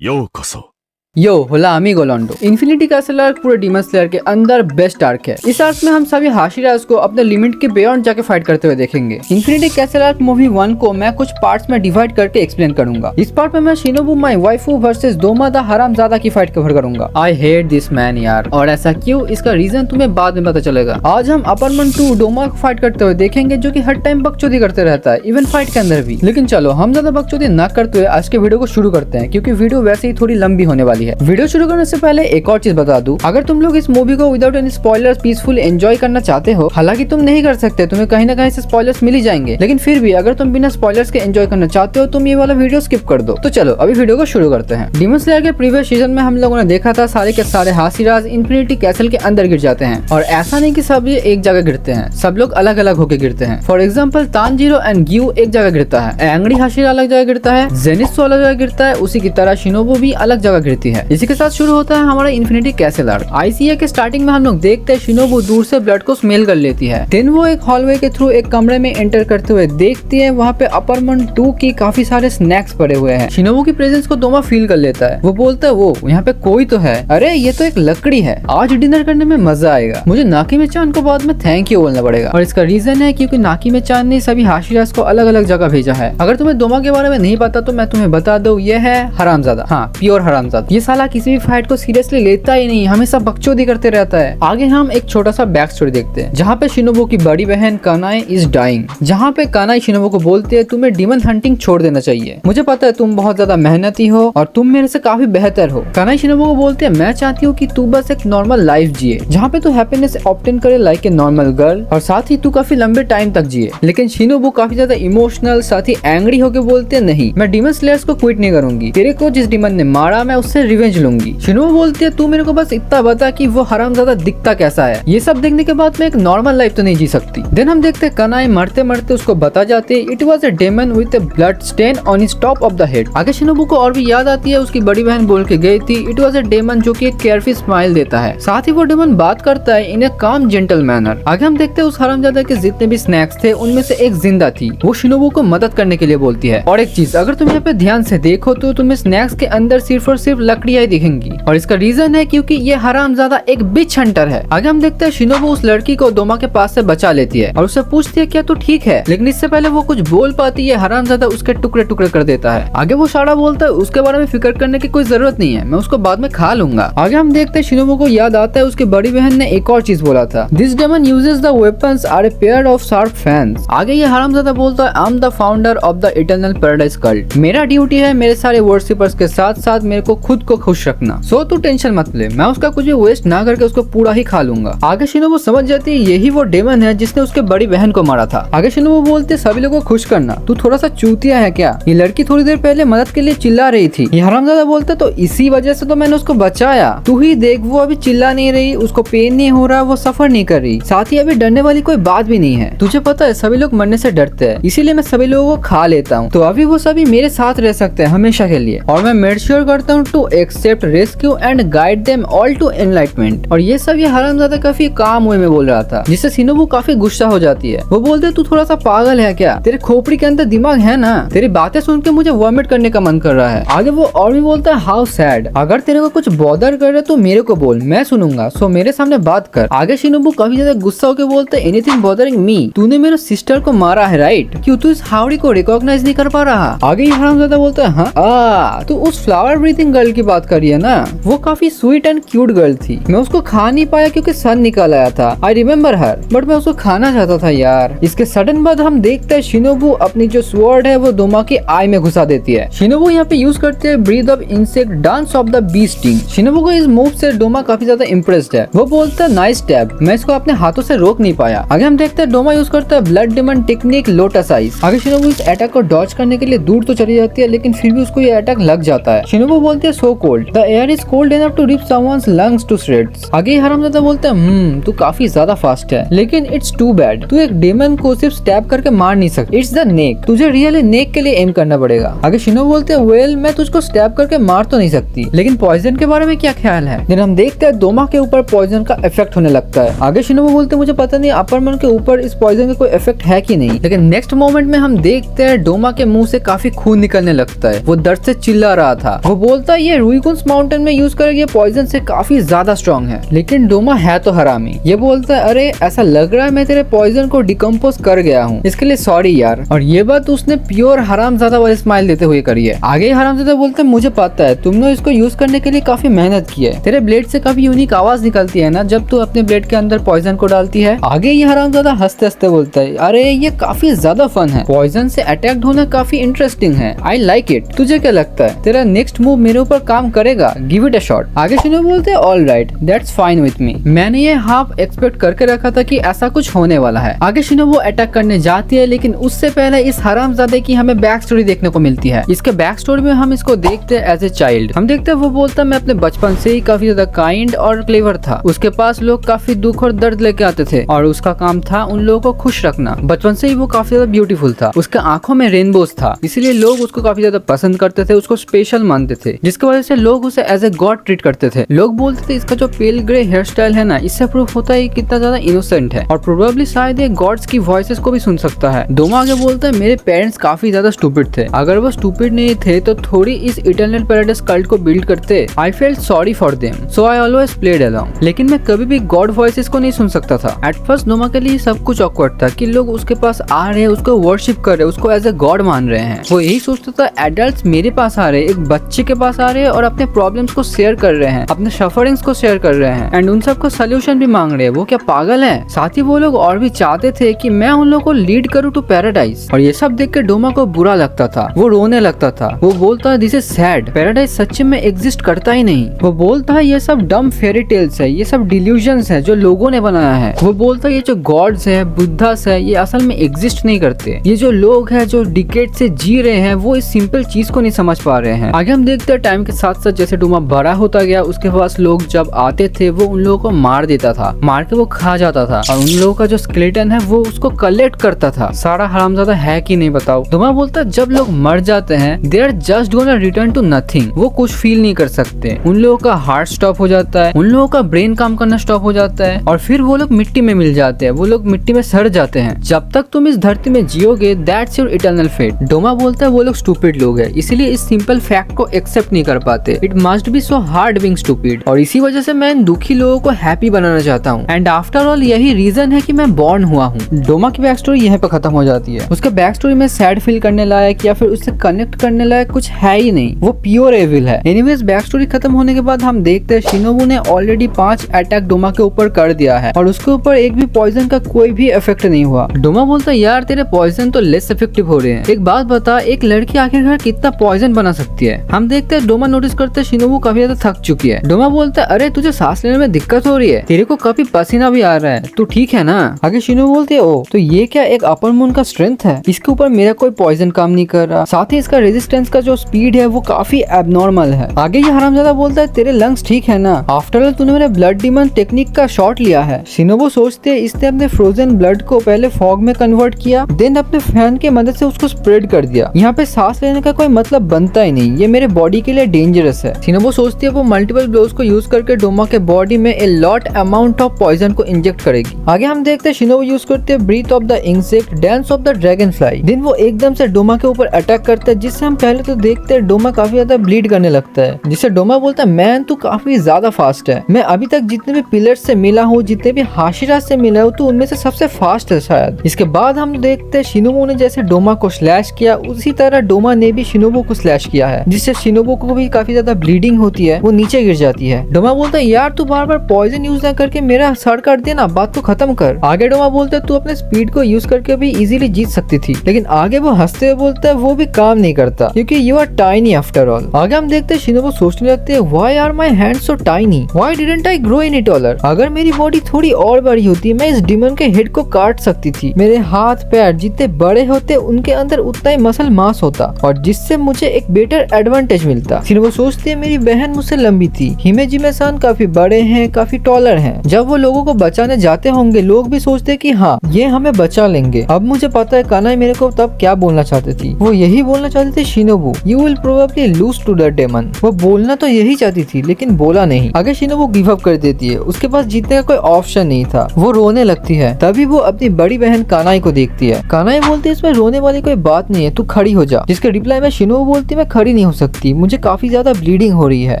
ようこそ यो होला amigo लॉन्डो। Infinity castle arc पूरे demon slayer के अंदर बेस्ट आर्क है। इस आर्क में हम सभी हाशिराज को अपने लिमिट के बियॉन्ड जाके फाइट करते हुए देखेंगे। इन्फिनिटी कैसल आर्क मूवी 1 को मैं कुछ पार्ट्स में डिवाइड करके एक्सप्लेन करूंगा। इस पार्ट में मैं Shinobu my waifu versus Doma the हरामजादा की फाइट कवर करूंगा। आई हेट दिस मैन यार। और ऐसा क्यों, इसका रीजन तुम्हें बाद में पता चलेगा। आज हम अपार्टमेंट 2 डोमा को फाइट करते हुए देखेंगे, जो की हर टाइम बकचोदी करते रहता है, इवन फाइट के अंदर भी। लेकिन चलो हम ज्यादा बकचोदी न करते हुए आज के वीडियो को शुरू करते हैं, क्योंकि वीडियो वैसे ही थोड़ी लंबी होने वाली है। वीडियो शुरू करने से पहले एक और चीज बता दूं, अगर तुम लोग इस मूवी को without any spoilers peaceful enjoy करना चाहते हो, हालांकि तुम नहीं कर सकते, तुम्हें कहीं ना कहीं से स्पॉयलर्स मिल ही जाएंगे, लेकिन फिर भी अगर तुम बिना स्पॉयलर्स के एंजॉय करना चाहते हो, तुम ये वाला वीडियो स्किप कर दो। तो चलो अभी वीडियो को शुरू करते हैं। डीमन स्लेयर के प्रीवियस सीजन में हम लोगों ने देखा था सारे के सारे हाशिराज इन्फिनिटी कैसल के अंदर गिर जाते हैं, और ऐसा नहीं कि सब ये एक जगह गिरते हैं, सब लोग अलग अलग होकर गिरते हैं। For example Tanjiro and Giyu एक जगह गिरता है, एंग्री हाशिरा अलग जगह गिरता है, जेनित्सु अलग जगह गिरता है, उसी की तरह शिनोबू भी अलग जगह गिरती है। इसी के साथ शुरू होता है हमारा इन्फिनिटी कैसल आर्क। आईसीए के स्टार्टिंग में हम लोग देखते हैं शिनोबू दूर से ब्लड को स्मेल कर लेती है। देन वो एक हॉलवे के थ्रू एक कमरे में एंटर करते हुए देखती है वहाँ पे अपार्टमेंट 2 की काफी सारे स्नैक्स पड़े हुए हैं। शिनोबू की प्रेजेंस को दोमा फील कर लेता है। वो बोलता है वो यहाँ पे कोई तो है, अरे ये तो एक लकड़ी है, आज डिनर करने में मजा आएगा। मुझे नाकी में चांद को बाद में थैंक यू बोलना पड़ेगा, और इसका रीजन है क्योंकि नाकी में चांद ने सभी हाशिराज को अलग अलग जगह भेजा है। अगर तुम्हें दोमा के बारे में नहीं पता तो मैं तुम्हें बता दूं, ये है हरामजादा। हाँ, प्योर हरामजादा। ये साला किसी भी फाइट को सीरियसली लेता ही नहीं, हमेशा बकचोदी करते रहता है। आगे हम एक छोटा सा बैक स्टोरी देखते हैं, जहाँ पे शिनोबू की बड़ी बहन कानाई इज डाइंग। जहाँ पे कानाई शिनोबू को बोलती है तुम्हें डीमन हंटिंग छोड़ देना चाहिए, मुझे पता है तुम बहुत ज्यादा मेहनती हो और तुम मेरे से काफी बेहतर हो। कानाई शिनोबू को बोलते है मैं चाहती हूँ कि तू बस एक नॉर्मल लाइफ जिए, जहाँ पे तू हैप्पीनेस ऑब्टेन करे लाइक ए नॉर्मल गर्ल, और साथ ही तू काफी लंबे टाइम तक जिए। लेकिन शिनोबू काफी ज्यादा इमोशनल साथ ही एंग्री होकर बोलते है नहीं, मैं डीमन स्लेयर्स को क्विट नहीं करूंगी, तेरे को जिस डीमन ने मारा मैं उससे रिवेंज लूंगी। शिनोबू बोलती है तू मेरे को बस इतना बता कि वो हरामजादा दिखता कैसा है, ये सब देखने के बाद मैं एक नॉर्मल लाइफ तो नहीं जी सकती। देन हम देखते कानाई मरते मरते उसको बता जाती है it was a demon with a blood stain on his top of the head. आगे शिनोबू को और भी याद आती है उसकी बड़ी बहन बोल के गई थी इट वाज अ डेमन, जो कि एक केयरफुल स्माइल देता है। साथ ही वो डेमन बात करता है इन ए काम जेंटल मैनर। आगे हम देखते हैं उस हरामजादा के जितने भी स्नैक्स थे उनमें से एक जिंदा थी, वो शिनोबू को मदद करने के लिए बोलती है। और एक चीज, अगर तुम यहाँ पे ध्यान से देखो तो तुम्हें स्नैक्स के अंदर सिर्फ और सिर्फ लकड़ियां दिखेंगी, और इसका रीजन है क्योंकि ये हरामजादा एक बिच हंटर है। आगे हम देखते हैं शिनोबू उस लड़की को दोमा के पास से बचा लेती है और उससे पूछती है क्या तू ठीक है, लेकिन इससे पहले वो कुछ बोल पाती है हरामजादा उसके टुकड़े टुकड़े कर देता है। आगे वो शाड़ा बोलता है उसके बारे में फिक्र करने की कोई जरूरत नहीं है, मैं उसको बाद में खा लूंगा। आगे हम देखते हैं शिनोबू को याद आता है उसकी बड़ी बहन ने एक और चीज बोला था, this demon uses the weapons are a pair of sharp fans. आगे ये हरामजादा बोलता है I am the founder of the eternal paradise cult, मेरा ड्यूटी है मेरे सारे वर्शिपर्स के साथ साथ मेरे को खुद को खुश रखना, सो तू टेंशन मत ले, मैं उसका कुछ भी वेस्ट ना करके उसको पूरा ही खा लूंगा। आगे शिनोबू समझ जाती है यही वो डेमन है जिसने उसके बड़ी बहन को मारा था। आगे शिनोबू बोलते सभी लोगों को खुश करना, तू थोड़ा सा चूतिया है क्या, ये लड़की थोड़ी देर पहले मदद के लिए चिल्ला रही थी। ये हरामजादा बोलते तो इसी वजह से तो मैंने उसको बचाया, तू ही देख वो अभी चिल्ला नहीं रही, उसको पेन नहीं हो रहा, वो सफर नहीं कर रही, साथ ही अभी डरने वाली कोई बात भी नहीं है। तुझे पता है सभी लोग मरने से डरते हैं, इसीलिए मैं सभी लोगों को खा लेता हूँ, तो अभी वो सभी मेरे साथ रह सकते हैं हमेशा के लिए, और मैं मेड श्योर करता हूँ to accept rescue and guide them all to enlightenment. और ये सब ये हरामजादा काफी काम हुए में बोल रहा था, जिससे शिनोबू काफी गुस्सा हो जाती है। वो बोलते तू थोड़ा सा पागल है क्या, तेरे खोपड़ी के अंदर दिमाग है ना, तेरी बातें सुन के मुझे वॉमिट करने का मन कर रहा है। आगे वो और भी बोलता है हाउ सैड, अगर तेरे को कुछ बॉदर कर रहा है तो मेरे को बोल, मैं सुनूंगा, सो मेरे सामने बात कर। आगे शिनोबू काफी ज्यादा गुस्सा होकर बोलते एनीथिंग बॉदरिंग मी, तूने मेरे सिस्टर को मारा है राइट, क्यों तू इस हावड़ी को रिकॉग्नाइज नहीं कर पा रहा। आगे ये हरामजादा बोलता है हाँ तू उस फ्लावर ब्रीथिंग गर्ल की बात कर रही है ना, वो काफी स्वीट एंड क्यूट गर्ल थी, मैं उसको खा नहीं पाया क्योंकि सन निकाल आया था, आई रिमेम्बर हर, बट मैं उसको खाना चाहता था यार। इसके सडन बाद हम देखते हैं शिनोबू अपनी जो स्वॉर्ड है वो दोमा की आई में घुसा देती है। शिनोबू यहाँ पे यूज करते हैं breath of insect dance of the bee sting. Shinobu को इस मूव से डोमा काफी ज्यादा इम्प्रेस्ड है, वो बोलता है नाइस टैब, मैं इसको अपने हाथों से रोक नहीं पाया। आगे हम देखते हैं डोमा यूज करता है blood demon technique lotus eyes. आगे शिनोबू इस अटैक को डॉज करने के लिए दूर तो चली जाती है, लेकिन फिर भी उसको ये अटैक लग जाता है। शिनोबू बोलते हैं सो cold. The air is cold enough to rip someone's lungs to shreds. आगे हरामजादा बोलता है तू काफी ज्यादा फास्ट है, लेकिन इट्स टू बैड, तू एक डेमन को सिर्फ स्टैब करके मार नहीं सकता. इट्स द नेक, तुझे रियली नेक के लिए एम करना पड़ेगा. आगे शिनोबू बोलते हैं वेल मैं तुझको स्टैब करके मार तो नहीं सकती, लेकिन पॉइजन के बारे में क्या ख्याल है. देन हम देखते हैं डोमा के ऊपर पॉइजन का इफेक्ट होने लगता है. आगे शिनोबू बोलते हैं मुझे पता नहीं अपर मन के ऊपर इस पॉइजन का कोई इफेक्ट है कि नहीं, लेकिन नेक्स्ट मोमेंट में हम देखते हैं डोमा के मुंह से काफी खून निकलने लगता है. वो दर्द से चिल्ला रहा था. वो बोलता है ये रुईकुंस माउंटेन में यूज करेगा, ये पॉइजन से काफी ज्यादा स्ट्रॉन्ग है. लेकिन डोमा है तो हरामी. ये बोलता है अरे ऐसा लग रहा है मैं तेरे पॉइजन को डिकम्पोज कर गया हूँ, इसके लिए सॉरी यार. और ये बात उसने प्योर हरामजादा वाले स्माइल देते हुए करी है. आगे हरामजादा बोलते हैं मुझे पता है तुमने इसको यूज करने के लिए काफी मेहनत की है, तेरे ब्लेड से काफी यूनिक आवाज निकलती है ना जब तू अपने ब्लेड के अंदर पॉइजन को डालती है. आगे ये हरामजादा हंसते हंसते बोलता है अरे ये काफी ज्यादा फन है, पॉइजन से अटैक्ड होना काफी इंटरेस्टिंग है, आई लाइक इट. तुझे क्या लगता है तेरा नेक्स्ट मूव मेरे ऊपर काम करेगा, गिव इट अ शॉट. आगे शिनोबू बोलते हैं all right that's fine with me. मैंने ये हाफ एक्सपेक्ट करके रखा था कि ऐसा कुछ होने वाला है. आगे शिनोबू अटैक करने जाती है, लेकिन उससे पहले इस हरामजादे की हमें बैक स्टोरी देखने को मिलती है. इसके बैक स्टोरी में हम इसको देखते हैं एज ए चाइल्ड. हम देखते हैं वो बोलता है मैं अपने बचपन से ही काफी ज्यादा काइंड और क्लेवर था. उसके पास लोग काफी दुख और दर्द लेके आते थे और उसका काम था उन लोगों को खुश रखना. बचपन से ही वो काफी ज्यादा ब्यूटीफुल था, उसके आंखों में रेनबोज था, इसीलिए लोग उसको काफी ज्यादा पसंद करते थे, उसको स्पेशल मानते थे, जिसकी वजह से लोग उसे एज ए गॉड ट्रीट करते थे. लोग बोलते थे इसका जो पेल ग्रे हेयर स्टाइल है ना, इससे प्रूफ होता है कितना ज्यादा इनोसेंट है और प्रोबेबली शायद ये गॉड्स की वॉइसेस को भी सुन सकता है. डोमा आगे बोलता है मेरे पेरेंट्स काफी ज्यादा स्टूपिड थे, अगर वो स्टूपिड नहीं थे तो थोड़ी इस इटर्नल पैराडाइज कल्ट को बिल्ड करते. I felt sorry for them so I always played along. लेकिन मैं कभी भी गॉड वॉइसेस को नहीं सुन सकता था. एट फर्स्ट डोमा के लिए सब कुछ ऑकवर्ड था कि लोग उसके पास आ रहे हैं, उसको वर्शिप कर रहे हैं, उसको एज ए गॉड मान रहे हैं. वो यही सोचता था एडल्ट्स मेरे पास आ रहे हैं, एक बच्चे के पास आ रहे हैं और अपने प्रॉब्लम्स को शेयर कर रहे हैं, अपने सफरिंग्स को शेयर कर रहे हैं एंड उन सबको सोल्यूशन भी मांग रहे हैं. वो क्या पागल है. साथ ही वो लोग और भी चाहते थे कि मैं उन लोगों को लीड करूं टू पैराडाइज. और ये सब देख के डोमा को बुरा लगता था, वो रोने लगता था. वो बोलता है दिस इज सैड, पैराडाइज सच्ची में एग्जिस्ट करता ही नहीं. वो बोलता है ये सब डम फेरी टेल्स है, ये सब डिल्यूजन्स है जो लोगों ने बनाया है. वो बोलता है ये जो गॉड्स है, बुद्धास है, ये असल में एग्जिस्ट नहीं करते. ये जो लोग हैं जो डिकेड से जी रहे हैं वो इस सिंपल चीज को नहीं समझ पा रहे हैं. आगे हम देखते हैं टाइम के साथ साथ जैसे डोमा बड़ा होता गया, उसके पास लोग जब आते थे वो उन लोगों को मार देता था, मार के वो खा जाता था और उन लोगों का जो स्केलेटन है वो उसको कलेक्ट करता था. सारा हरामजादा है कि नहीं बताओ. डोमा बोलता है जब लोग मर जाते हैं they are just gonna return to nothing. वो कुछ फील नहीं कर सकते, उन लोगों का हार्ट स्टॉप हो जाता है, उन लोगों का ब्रेन काम करना स्टॉप हो जाता है और फिर वो लोग मिट्टी में मिल जाते हैं, वो लोग मिट्टी में सड़ जाते हैं. जब तक तुम इस धरती में जियोगे that's your eternal fate. Doma बोलता है वो लोग स्टूपिड लोग हैं, इसीलिए इस सिंपल फैक्ट को एक्सेप्ट नहीं कर पाते. It must be so hard being stupid. और इसी वजह से मैं इन दुखी लोगों को हैप्पी बनाना चाहता हूँ एंड आफ्टर ऑल यही रीजन है कि मैं बॉर्न हुआ हूँ. डोमा की बैक स्टोरी यहीं पे खत्म हो जाती है. उसके बैक स्टोरी में सैड फील करने लायक या फिर उससे कनेक्ट करने लायक कुछ है ही नहीं, वो प्योर एविल है. एनीवेज बैक स्टोरी खत्म होने के बाद हम देखते हैं शिनोबू ने ऑलरेडी 5 अटैक डोमा के ऊपर कर दिया है और उसके ऊपर एक भी पॉइजन का कोई भी इफेक्ट नहीं हुआ. डोमा बोलता है यार तेरे पॉइजन तो लेस इफेक्टिव हो रहे हैं, एक बात बता एक लड़की आखिरकार कितना पॉइजन बना सकती है. हम देखते हैं डोमा नोटिस करते हैं शिनोबू काफी ज्यादा थक चुकी है. डोमा बोलता है अरे तुझे सांस लेने में दिक्कत हो रही है, तेरे को काफी पसीना भी आ रहा है, तू ठीक है ना. आगे शिनोबू बोलते है ओ तो ये क्या एक अपर मून का स्ट्रेंथ है, इसके ऊपर मेरा कोई पॉइजन काम नहीं कर रहा, साथ ही इसका रेजिस्टेंस का जो स्पीड है वो काफी एबनॉर्मल है. आगे ये हरामजादा बोलता है तेरे लंग्स ठीक है ना, आफ्टर ऑल तूने मेरे ब्लड डीमन टेक्निक का शॉट लिया है. शिनोबू सोचते हैं इसने अपने फ्रोजन ब्लड को पहले फॉग में कन्वर्ट किया, देन अपने फैन की मदद से उसको स्प्रेड कर दिया. यहाँ पे सांस लेने का कोई मतलब बनता ही नहीं, ये मेरे बॉडी के लिए डेंजरस है. शिनोबू सोचती है वो मल्टीपल ब्लोज को यूज करके डोमा के बॉडी में a lot amount of poison को इंजेक्ट करेगी. आगे हम देखते हैं शिनोबू यूज करते हैं breath of the insect, dance of the dragon fly. Then वो एकदम से डोमा के ऊपर अटैक करता है, जिससे हम पहले तो देखते हैं डोमा काफी ज्यादा ब्लीड करने लगता है, जिससे डोमा बोलता है मैन तू काफी ज्यादा फास्ट है, मैं अभी तक जितने भी पिलर्स से मिला हूँ, जितने भी हाशिरा से मिला हूँ, तो उनमें से सबसे फास्ट है शायद. इसके बाद हम देखते हैं शिनोबू ने जैसे डोमा को स्लैश किया उसी तरह डोमा ने भी शिनोबू को स्लैश किया है, जिससे शिनोबू को भी काफी ज्यादा ब्लीडिंग होती है, वो नीचे गिर जाती है. डोमा बोलता है यार तू बार बार पॉइजन यूज ना करके मेरा सर काट देना, बात तो खत्म कर. आगे डोमा बोलता है तू अपने स्पीड को यूज करके भी इजीली जीत सकती थी, लेकिन आगे वो हंसते हुए बोलता है वो भी काम नहीं करता क्योंकि you are tiny after all. आगे हम देखते हैं शिनोबू सोचने लगते हैं why are my hands so tiny, why didn't I grow any taller. अगर मेरी बॉडी थोड़ी और बड़ी होती मैं इस डिमन के हेड को काट सकती थी, मेरे हाथ पैर जितने बड़े होते उनके अंदर उतना ही मसल मास होता और जिससे मुझे एक बेटर एडवांटेज मिलता. शिनोबू सोचती है मेरी बहन मुझसे लंबी थी, हिमेजिमे-सान काफी बड़े हैं, काफी टॉलर हैं। जब वो लोगों को बचाने जाते होंगे लोग भी सोचते कि हाँ ये हमें बचा लेंगे। अब मुझे पता है कानाई मेरे को तब क्या बोलना चाहती थी, वो यही बोलना चाहती थी Shinobu you will probably lose to the demon. वो बोलना तो यही चाहती थी लेकिन बोला नहीं। आगे शिनोबू गिव अप कर देती है, उसके पास जीतने का कोई ऑप्शन नहीं था। वो रोने लगती है, तभी वो अपनी बड़ी बहन कानाई को देखती है। कानाई बोलती है इसमें रोने वाली कोई बात नहीं है, तू खड़ी हो जा। जिसके रिप्लाई में शिनोबू बोलती है मैं खड़ी नहीं हो सकती, मुझे काफी ज्यादा ब्लीडिंग हो रही है,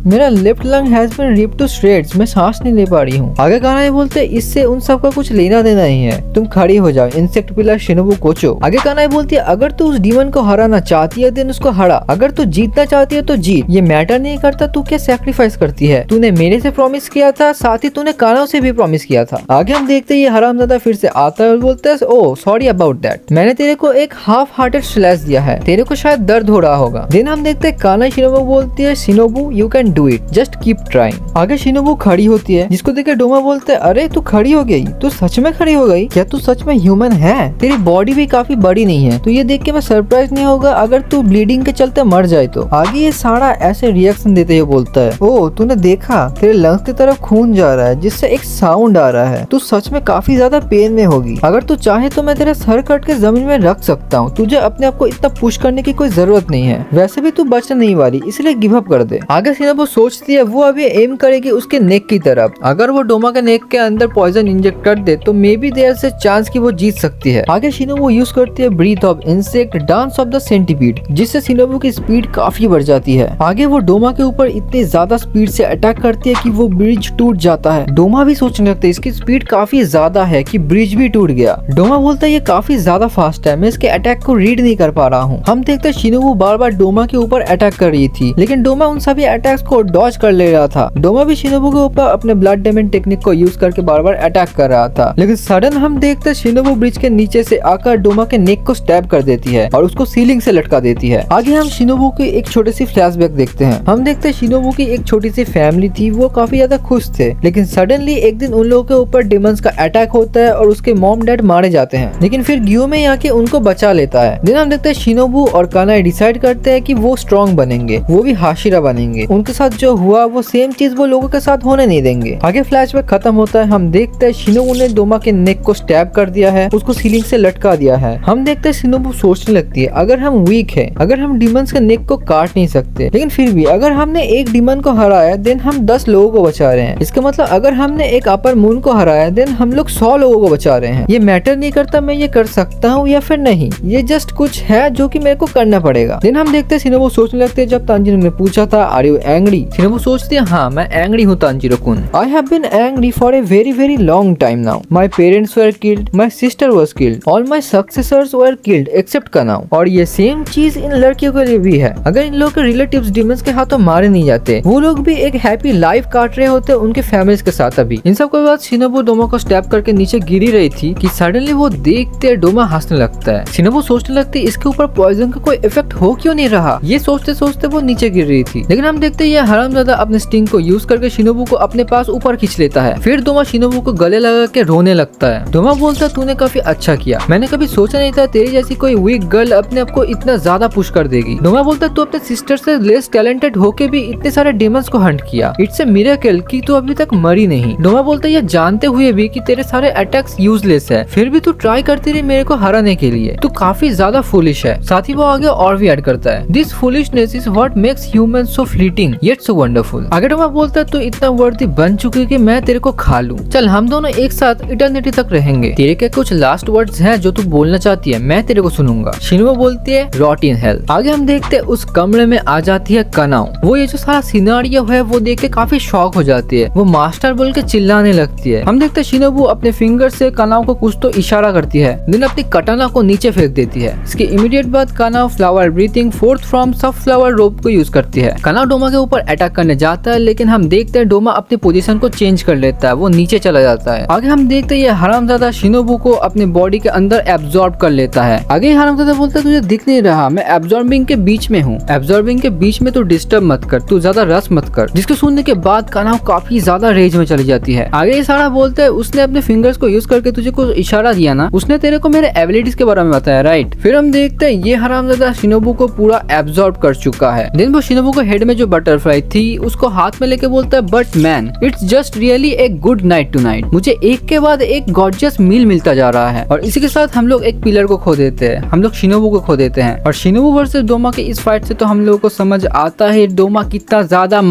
मेरा left lung has been ripped to shreds, मैं सांस नहीं ले पा रही हूँ। आगे कानाई बोलते इससे उन सब का कुछ लेना देना नहीं है, तुम खड़ी हो जाओ इंसेक्ट पिलर शिनोबू कोचो। आगे कानाई बोलती है अगर तू उस डीमन को हराना चाहती है देन उसको हरा, अगर तू जीतना चाहती है तो जीत, ये मैटर नहीं करता तू क्या सैक्रिफाइस करती है, तूने मेरे से प्रॉमिस किया था, साथ ही तूने कानाओ से भी प्रॉमिस किया था। आगे हम देखते हैं ये हरामजादा फिर से आता है और बोलता है ओह सॉरी अबाउट दैट, मैंने तेरे को एक हाफ हार्टेड स्लैश दिया है, तेरे को शायद दर्द हो रहा होगा। देन हम देखते हैं कानाई शिनोबू बोलती है Shinobu you can do it, just keep trying. आगे शिनोबू खड़ी होती है, जिसको देख के डोमा बोलते है अरे तू खड़ी हो गई, तू सच में खड़ी हो गई, क्या तू सच में ह्यूमन है, तेरी बॉडी भी काफी बड़ी नहीं है, तो ये देख के मैं सरप्राइज नहीं होगा अगर तू ब्लीडिंग के चलते मर जाए तो। आगे ये सारा ऐसे रिएक्शन देते हुए बोलता है ओ तूने देखा तेरे लंग्स की तरफ खून जा रहा है जिससे एक साउंड आ रहा है, तू सच में काफी ज्यादा पेन में होगी, अगर तू चाहे तो मैं तेरा सर कट के जमीन में रख सकता हूँ, तुझे अपने आप को इतना पुश करने की कोई जरूरत नहीं है, वैसे भी तू बचने नहीं वाली इसलिए गिव अप कर दे। आगे शिनोबू सोचती है वो अभी एम करेगी उसके नेक की तरफ, अगर वो डोमा के नेक के अंदर पॉइजन इंजेक्ट कर दे तो मे बी देयर से चांस की वो जीत सकती है। आगे शिनोबू यूज करती है breath of insect dance of the centipede, जिससे शिनोबू की स्पीड काफी बढ़ जाती है। आगे वो डोमा के ऊपर इतनी ज्यादा स्पीड से अटैक करती है कि वो ब्रिज टूट जाता है। डोमा भी सोचने लगता है इसकी स्पीड काफी ज्यादा है कि ब्रिज भी टूट गया। डोमा बोलता है ये काफी ज्यादा फास्ट है, मैं इसके अटैक को रीड नहीं कर पा रहा हूँ। हम देखते हैं शिनोबू बार बार डोमा के ऊपर अटैक कर रही थी लेकिन डोमा उन सभी अटैक्स को डॉज कर ले रहा था। डोमा भी शिनोबू के ऊपर अपने ब्लड डेमन टेक्निक को यूज करके बार बार अटैक कर रहा था, लेकिन सडन हम देखते हैं शिनोबू ब्रिज के नीचे से आकर डोमा के नेक को स्टैब कर देती है और उसको सीलिंग से लटका देती है। आगे हम शिनोबू की एक छोटी सी फ्लैशबैक देखते हैं। हम देखते हैं शिनोबू की एक छोटी सी फैमिली थी, वो काफी ज्यादा खुश थे, लेकिन सडनली एक दिन उन लोगों के ऊपर डेमंस का अटैक होता है और उसके मॉम डैड मारे जाते हैं, लेकिन फिर ग्यूमे आके उनको बचा लेता है। दिन हम देखते हैं शिनोबू और कानाई डिसाइड करते हैं कि वो स्ट्रॉन्ग बनेंगे, वो भी हाशिरा बनेंगे, उनके साथ जो हुआ वो सेम चीज वो लोगों के साथ होने नहीं देंगे। आगे फ्लैशबैक खत्म होता है, हम देखते हैं शिनोबू ने डोमा के नेक को स्टैब कर दिया है, उसको सीलिंग से लटका दिया है। हम देखते हैं शिनोबू सोचने लगती है अगर हम वीक है, अगर हम डिमंस के नेक को काट नहीं सकते, लेकिन फिर भी अगर हमने एक डिमन को हराया देन हम 10 लोगों को बचा रहे हैं, इसका मतलब अगर हमने एक अपर मून को हराया देन हम लोग 100 लोगों को बचा रहे हैं। ये मैटर नहीं करता मैं ये कर सकता हूँ या फिर नहीं, ये जस्ट कुछ है जो कि मेरे को करना पड़ेगा। देन हम देखते हैं शिनोबू सोचने लगते हैं जब तांजीरो ने पूछा था आर यू एंग्री, शिनोबू सोचती है हाँ मैं एंग्री हूँ Tanjiro kun, I have been angry for a very very long time now, my parents were killed, my sister was killed, all my successors were killed except Kanao. और ये same चीज इन लड़कियों के लिए भी है, अगर इन लोगों के रिलेटिव्स डिमंस के हाथों मारे नहीं जाते वो लोग भी एक हैप्पी लाइफ काट रहे होते उनके फैमिलीज के साथ। अभी इन सब के बाद शिनोबू डोमा को स्टैब करके नीचे गिरी रही थी कि सडनली वो देखते डोमा हंसने लगता है। शिनोबू सोचने लगती है इसके ऊपर पॉइजन का कोई इफेक्ट हो क्यों नहीं रहा, ये सोचते सोचते वो नीचे गिर रही थी, लेकिन हम देखते हैं ये हरामजादा अपने स्टिंग को यूज करके शिनोबू को अपने पास ऊपर खींच लेता है। फिर डोमा शिनोबू को गले लगा के रोने लगता है। डोमा बोलता है तूने काफी अच्छा किया, मैंने कभी सोचा नहीं था तेरी जैसी कोई वीक गर्ल अपने आप को इतना ज्यादा पुश कर देगी। डोमा बोलता है तू अपने सिस्टर से लेस टैलेंटेड होके भी इतने सारे डेमंस को हंट किया, इट्स ए मिरेकल कि तू अभी तक मरी नहीं। डोमा बोलता है ये जानते हुए भी कि तेरे सारे अटैक्स यूजलेस है फिर भी तू ट्राई करती रही मेरे को हराने के लिए, तू काफी ज्यादा फुलिश है। साथ ही वो आगे और भी ऐड करता है this foolishness is what makes human so fleeting yet so wonderful. आगे डोमा बोलता है तू इतना वर्दी बन चुकी कि मैं तेरे को खा लूं, चल हम दोनों एक साथ इटर्निटी तक रहेंगे, तेरे के कुछ लास्ट वर्ड्स हैं जो तू बोलना चाहती है मैं तेरे को सुनूंगा। शिनोबू बोलती है रॉट इन हेल। आगे हम देखते हैं उस कमरे में आ जाती है कानाओ, वो ये जो सारा सिनेरियो है वो देख के काफी शॉक हो जाती है, वो मास्टर बोल के चिल्लाने लगती है। हम देखते हैं शिनोबू अपने फिंगर से कानाओ को कुछ तो इशारा करती है, देन अपनी कटाना को नीचे फेंक देती है। इसके इमीडिएट बाद कानाओ फ्लावर ब्रीथिंग फोर्थ फ्रॉम सब फ्लावर रोप को यूज करती है। कानाओ डोमा के ऊपर अटैक करने जाता है, लेकिन हम देखते हैं डोमा अपनी पोजीशन को चेंज कर लेता है, वो नीचे चला जाता है। आगे हम देखते हैं ये हरामजादा शिनोबू को अपनी बॉडी के अंदर एब्जॉर्ब कर लेता है। आगे हरामजादा बोलता है तुझे दिख नहीं रहा, मैं एब्जॉर्बिंग के बीच में हूँ, एब्जॉर्बिंग के बीच में तू डिस्टर्ब मत कर, तू ज्यादा रस मत कर। जिसको सुनने के बाद कानाओ काफी ज्यादा रेज में चली जाती है। आगे ये सारा बोलता है उसने अपने फिंगर्स को यूज करके तुझे कुछ इशारा दिया ना, उसने तेरे को मेरे एबिलिटीज के बारे में बताया राइट। फिर हम देखते हैं ये हरामजादा शिनोबू को पूरा एब्जॉर्ब कर चुका है। देन वो शिनोबू को हेड में जो बटरफ्लाई थी उसको हाथ में लेके बोलता है, but man it's just really a good night tonight. मुझे एक के बाद एक गॉर्जियस मील मिलता जा रहा है। और इसी के साथ हम लोग एक पिलर को खो देते हैं, हम लोग शिनोबू को खो देते हैं। और शिनोबू वर्सेस डोमा के इस फाइट से तो हम लोगों को समझ आता है डोमा कितना ज्यादा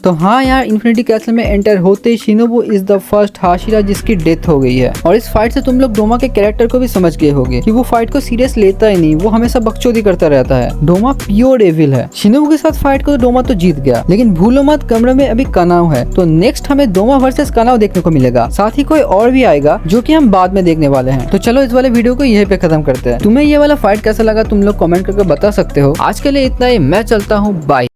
तो हाँ यार, इन्फिनिटी कैसल में एंटर होते ही Shinobu is the first hashira जिसकी डेथ हो गई है। और इस फाइट से तुम लोग डोमा के कैरेक्टर को भी समझ गए होगे कि वो फाइट को सीरियस लेता ही नहीं, वो हमेशा बकचोदी करता रहता है। डोमा प्योर एविल है। शिनोबू के साथ फाइट को तो डोमा तो जीत गया, लेकिन भूलो मत कमरे में अभी कनाव है। तो नेक्स्ट हमें डोमा वर्सेस कनाव देखने को मिलेगा, साथ ही कोई और भी आएगा जो कि हम बाद में देखने वाले हैं। तो चलो इस वाले वीडियो को यहीं पे खत्म करते हैं। तुम्हें ये वाला फाइट कैसा लगा तुम लोग कमेंट करके बता सकते हो। आज के लिए इतना ही, मैं चलता हूँ, बाय।